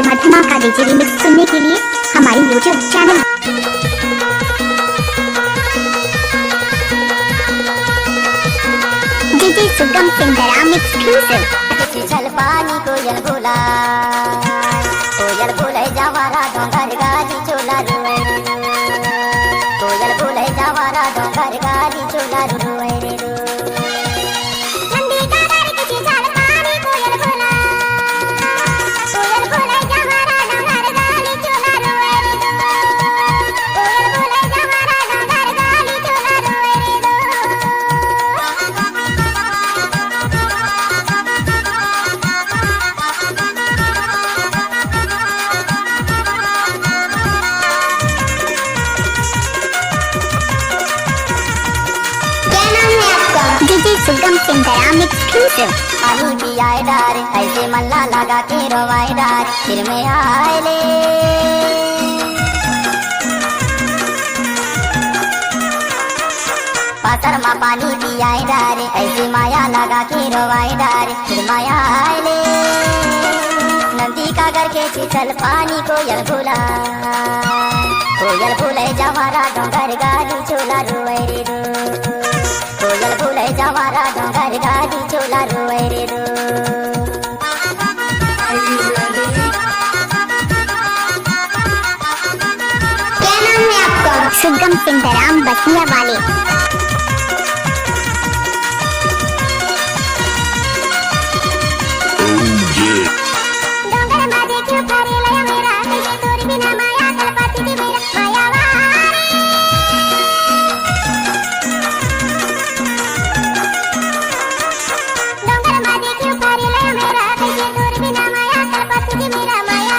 धमाका DJ remix सुनने के लिए हमारे YouTube चैनल डीजे सुगम सिंगराम एक्सक्लूसिव। चल पानी कोयल बोला जवारा डोंगर गाली चोला रुए कोयल बोले जवारा डोंगर गाली चोला रुए रे नंदी का घर किसी चल पानी कोयल बोला जवारा डोंगर गाली चोला रुए रे कोयल बोले जवारा डोंगर गाली चोला रुए डीजे सुगम सिंगराम एक्सक्लूसिव। पानी पियाए डार ऐसे मल्ला लगा के रोवाए डार फिर में आए ले पातर माँ पानी पियाए डार ऐसे माया लगा के रोवाए डार फिर माया आए ले नदी का घर के चल पानी कोयल भूले जवारा डोंगर गाली चोला रुए रे कोयल भूले जवारा डोंगर गाली चोला रुए रे क्या नाम है आपका? सुगम सिंगराम बसिया वाले। डोंगर माँ देखियो फारे लया मेरा ये तोर बिना माया कलपाती थी मेरा माया डोंगर माँ देखियो फारे लया मेरा ये तोर बिना माया कलपाती थी मेरा माया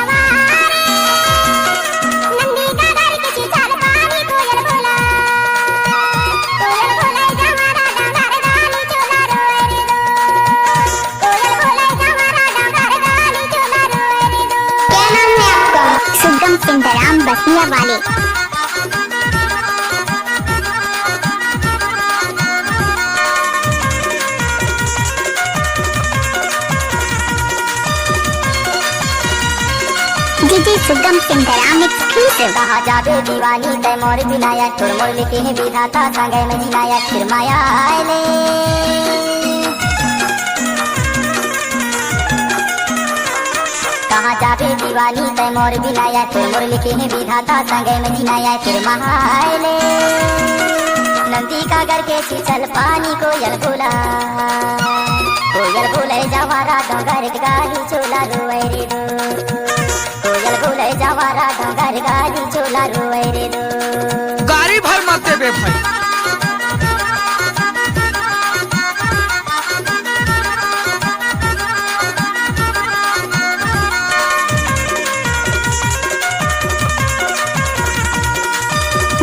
नंदी का घर किसी चाल पानी कोयल बोला जवारा डोंगर गाली चोला रोए रे कोयल बोले जवारा डोंगर गाली चोला रोए रे क्या नाम है आपका? सुगम सिंगराम बसिया वाले। डीजे सुगम सिंगराम एक्सक्लूसिव। कहा जाबे दीवानी तय मोर बिनाया तोर मोर लेके है विधाता संगे में जिनाया फिर माया आए ले कहा जाबे दीवानी तय मोर बिनाया तोर मोर लेके है विधाता संगे में जिनाया फिर माया आए ले नंदी का घर के चल पानी कोयल भूले जवारा डोंगर गाली चोला रुए रे कोयल बोले जवारा डोंगर गाली चोला रुए रे गाड़ी भर मत दे बे भाई।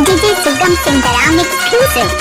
डीजे सुगम सिंगराम एक्सक्लूसिव।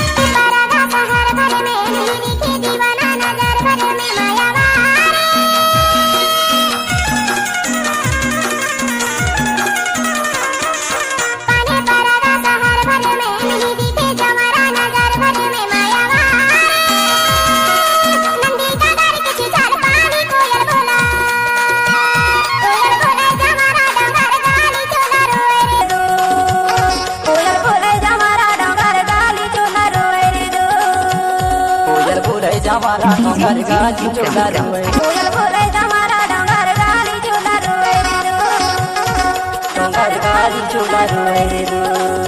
जवारा डोंगर गाली चोला रुए कोयल बोले जवारा डोंगर गाली चोला रुए डोंगर गाली चोला रुए